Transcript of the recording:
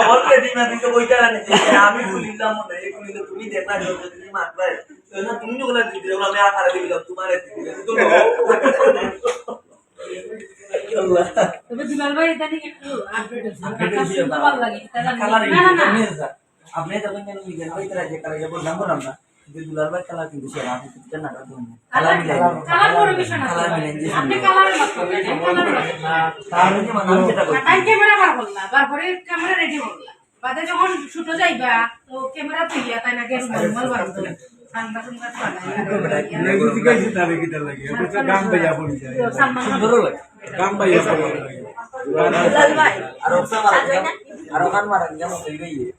already না দিতে বইটা রাখে আমি বলিলাম না এগুলি তো তুমি দেখা যদি মারবে তো তুমি ওগুলা দিতে আমি আকারে দিলাম তোমার তো আল্লাহ তবে দুলাল ভাই এটা নিয়ে একটু আপডেট আছে ভালো লাগে কালার না না না আপনি যখন জানেন লিখেন ওই তারা যে কালার বললাম বললাম না যে দুলাল ভাই কালার কিন্তু সে আপনি কিছু না কালার বড় বিষয় না আপনি কালারের মত করবেন তাহলে কি মানে আমি যেটা বলি টাইম ক্যামেরা বার করলা তারপরে ক্যামেরা রেডি করলা বাদে যখন শুট যাইবা তো ক্যামেরা তুইয়া তাই না কে নরমাল বার করবে সানবা সুন্দর আরো গান মারেন যেমন তুই গিয়ে